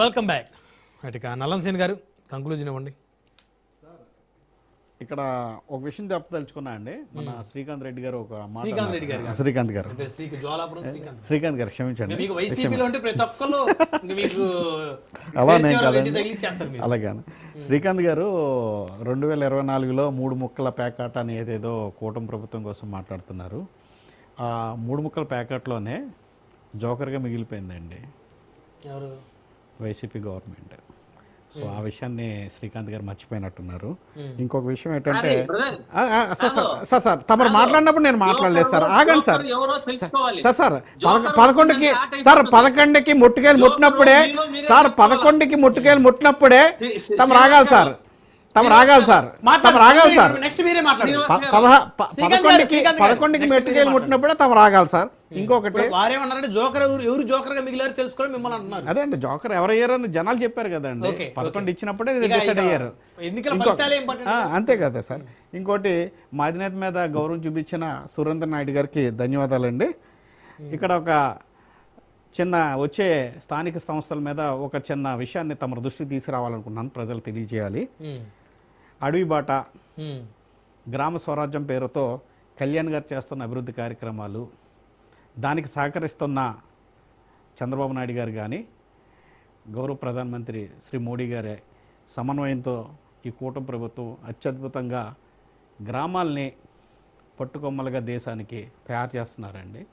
Welcome back. ఇక నల్లం సేన్ గారు conclusion ఇవ్వండి. ఇక్కడ ఒక విషయం చెప్పదలుచుకున్నా అండి. మన శ్రీకాంత్ రెడ్డి గారు ఒక మాట శ్రీకాంత్ గారు క్షమించండి. అలాగే శ్రీకాంత్ గారు 2024లో 3 ముక్కల ప్యాకెట్ అని ఏదేదో కూటమి ప్రభుత్వం కోసం మాట్లాడుతున్నారు. ఆ 3 ముక్కల ప్యాకెట్లోనే జోకర్గా మిగిలిపోయిందండి వైసీపీ గవర్నమెంట్. సో ఆ విషయాన్ని శ్రీకాంత్ గారు మర్చిపోయినట్టున్నారు. ఇంకొక విషయం ఏంటంటే సార్ తమరు మాట్లాడినప్పుడు నేను మాట్లాడలేదు సార్. ఆగండి సార్. సార్ 11కి ముట్టుకాయలు ముట్టినప్పుడే సార్ 11కి ముట్టుకాయలు ముట్టినప్పుడే తమరు ఆగాలి సార్. తమరు ఆగాలి సార్. 11కి మెట్టుకేలు ముట్టినప్పుడే తమరు ఆగాలి సార్. ఇంకొకటి వారేమన్నారంటే జోకర్ ఎవరు జోకర్ గా మిగిలారు తెలుసుకోవడం మిమ్మల్ని అంటున్నారు. అదే అండి, జోకర్ ఎవరయ్యారు అని జనాలు చెప్పారు కదండి. 11 ఇచ్చినప్పుడే డిసైడ్ అయ్యారు. అంతే కదా సార్. ఇంకోటి మా అధినేత మీద గౌరవం చూపించిన సురేంద్ర నాయుడు గారికి ధన్యవాదాలండి. ఇక్కడ ఒక చిన్న వచ్చే స్థానిక సంస్థల మీద ఒక చిన్న విషయాన్ని తమ దృష్టికి తీసుకురావాలనుకున్నాను, ప్రజలు తెలియజేయాలి. అడవి బాట, గ్రామ స్వరాజ్యం పేరుతో కళ్యాణ్ గారు చేస్తున్న అభివృద్ధి కార్యక్రమాలు, దానికి సహకరిస్తున్న చంద్రబాబు నాయుడు గారు కానీ గౌరవ ప్రధానమంత్రి శ్రీ మోడీ గారే సమన్వయంతో ఈ కూటమి ప్రభుత్వం అత్యద్భుతంగా గ్రామాల్ని పట్టుకొమ్మలుగా దేశానికి తయారు చేస్తున్నారండి.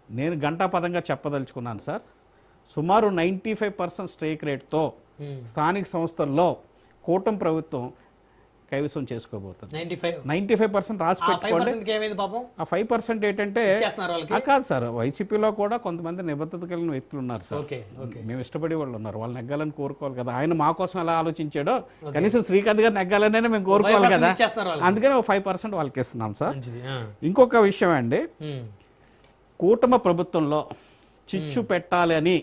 నేను గంటాపదంగా చెప్పదలుచుకున్నాను సార్. సుమారు 95% స్ట్రైక్ రేట్తో స్థానిక సంస్థల్లో కూటమి ప్రభుత్వం కైవసం చేసుకోబోతుంది. 95% రాసి పెట్టుకోండి. ఆ 5% ఏంటంటే కాదు సార్, వైసీపీలో కూడా కొంతమంది నిబద్ధత కలిగిన వ్యక్తులు ఉన్నారు సార్. మేము ఇష్టపడే వాళ్ళు ఉన్నారు, వాళ్ళు నెగ్గాలని కోరుకోవాలి కదా. ఆయన మా కోసం ఎలా ఆలోచించాడో కనీసం శ్రీకాంత్ గారు నెగ్గాలనే మేము కోరుకోవాలి కదా. అందుకని 5% వాళ్ళకి ఇస్తున్నాం సార్. ఇంకొక విషయం అండి, కూటమి ప్రభుత్వంలో చిచ్చు పెట్టాలి అని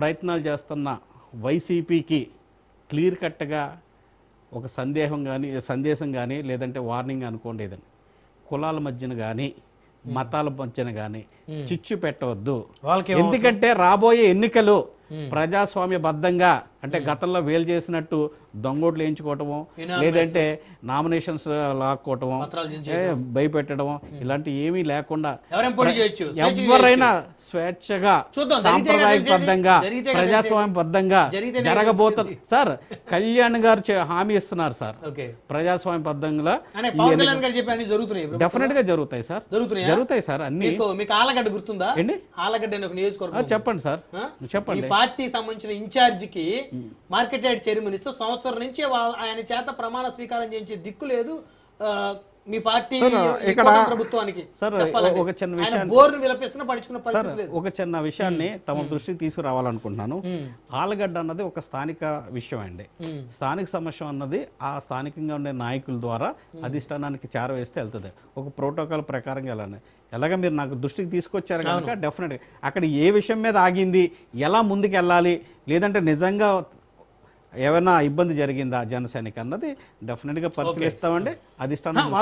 ప్రయత్నాలు చేస్తున్న వైసీపీకి క్లియర్ కట్గా ఒక సందేశం కానీ లేదంటే వార్నింగ్ అనుకోండి, ఏదని కులాల మధ్యన కానీ మతాల మధ్యన కానీ చిచ్చు పెట్టవద్దు. ఎందుకంటే రాబోయే ఎన్నికలు ప్రజాస్వామ్యబద్ధంగా, అంటే గతంలో వేలు చేసినట్టు దొంగోట్లు వేయించుకోవటము, లేదంటే నామినేషన్స్ లాక్కోవటము, భయపెట్టడము, ఇలాంటి ఏమీ లేకుండా ఎవరైనా స్వేచ్ఛగా సాంప్రదాయబద్ధంగా ప్రజాస్వామ్యబద్ధంగా జరగబోతుంది సార్. కళ్యాణ్ గారు హామీ ఇస్తున్నారు సార్, ప్రజాస్వామ్యబద్ధంగా డెఫినెట్ గా జరుగుతాయి సార్. జరుగుతాయి సార్ అన్ని. ఆలగడ్డ గుర్తుందా? ఆలగడ్డ నియోజకవర్గం చెప్పండి సార్, చెప్పండి. పార్టీ సంబంధించిన ఇన్ఛార్జ్ కి మార్కెట్ యార్డ్ చైర్మన్ ఇస్తూ సంవత్సరం నుంచి ఆయన చేత ప్రమాణ స్వీకారం చేయించే దిక్కు లేదు మీ పార్టీ ప్రభుత్వానికి. ఒక చిన్న విషయాన్ని తమ దృష్టికి తీసుకురావాలనుకుంటున్నాను. ఆలగడ్డ అన్నది ఒక స్థానిక విషయం అండి. స్థానిక సమస్య అన్నది ఆ స్థానికంగా ఉండే నాయకుల ద్వారా అధిష్టానానికి చేరవేస్తే వెళ్తుంది. ఒక ప్రోటోకాల్ ప్రకారం వెళ్ళాలి. ఎలాగ మీరు నాకు దృష్టికి తీసుకొచ్చారు కనుక డెఫినెట్గా అక్కడ ఏ విషయం మీద ఆగింది, ఎలా ముందుకు వెళ్ళాలి, లేదంటే నిజంగా ఏమైనా ఇబ్బంది జరిగిందా జనసేనకి అన్నది డెఫినెట్ గా పరిశీలిస్తామండి. అధిష్టానం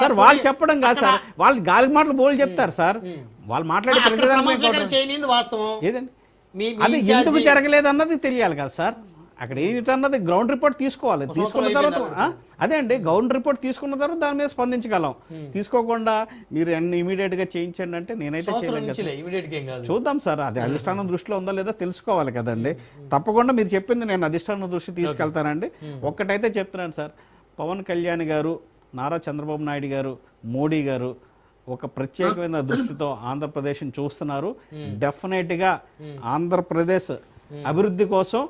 సార్ వాళ్ళు చెప్పడం కాదు సార్, వాళ్ళు గాలి మాటలు బోలు చెప్తారు సార్. వాళ్ళు మాట్లాడే ఏదండి అది ఎందుకు జరగలేదు అన్నది తెలియాలి కదా సార్. అక్కడ ఏంటన్నది గ్రౌండ్ రిపోర్ట్ తీసుకోవాలి. తీసుకున్న తర్వాత అదే అండి, గ్రౌండ్ రిపోర్ట్ తీసుకున్న తర్వాత దాని మీద స్పందించగలం. తీసుకోకుండా మీరు ఇమీడియట్ గా చేయించండి అంటే నేనైతే చేయలేదు. చూద్దాం సార్, అది అధిష్టానం దృష్టిలో ఉందో లేదో తెలుసుకోవాలి కదండి. తప్పకుండా మీరు చెప్పింది నేను అధిష్టానం దృష్టి తీసుకెళ్తానండి. ఒక్కటైతే చెప్తున్నాను సార్, పవన్ కళ్యాణ్ గారు, నారా చంద్రబాబు నాయుడు గారు, మోడీ గారు ఒక ప్రత్యేకమైన దృష్టితో ఆంధ్రప్రదేశ్ని చూస్తున్నారు. డెఫినెట్గా ఆంధ్రప్రదేశ్ అభివృద్ధి కోసం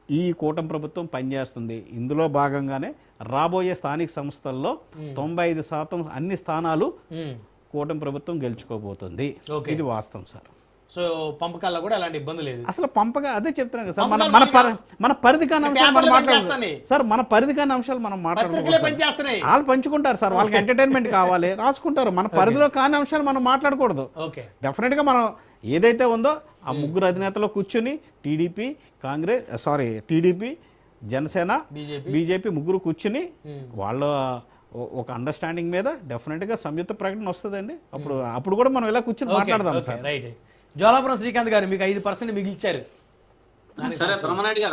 ఈ కూటమి ప్రభుత్వం పనిచేస్తుంది. ఇందులో భాగంగానే రాబోయే స్థానిక సంస్థల్లో 95% అన్ని స్థానాలు కూటమి ప్రభుత్వం గెలుచుకోబోతుంది. ఇది వాస్తవం సార్. సో పంపకాల్లో కూడా అలాంటి ఇబ్బంది లేదు అసలు. పంపగా అదే చెప్తున్నాను సార్, మన పరిధి కాని అంశాలు మనం మాట్లాడాలి సార్. మన పరిధి కాని అంశాలు మనం మాట్లాడుకుంటాం. వాళ్ళు పంచుకుంటారు సార్, వాళ్ళకి ఎంటర్టైన్మెంట్ కావాలి, రాసుకుంటారు. మన పరిధిలో కాని అంశాలు మనం మాట్లాడకూడదు. డెఫినెట్ గా మనం ఏదైతే ఉందో ఆ ముగ్గురు అధినేతలో కూర్చుని టీడీపీ జనసేన బీజేపీ ముగ్గురు కూర్చుని వాళ్ళ ఒక అండర్స్టాండింగ్ మీద డెఫినెట్ గా సంయుక్త ప్రకటన వస్తుందండి. అప్పుడు కూడా మనం ఇలా కూర్చొని మాట్లాడదాం సార్. జ్వాలాపురం శ్రీకాంత్ గారు మీకు 5% మిగిల్చారు. సరే బ్రహ్మనాయుడు గారు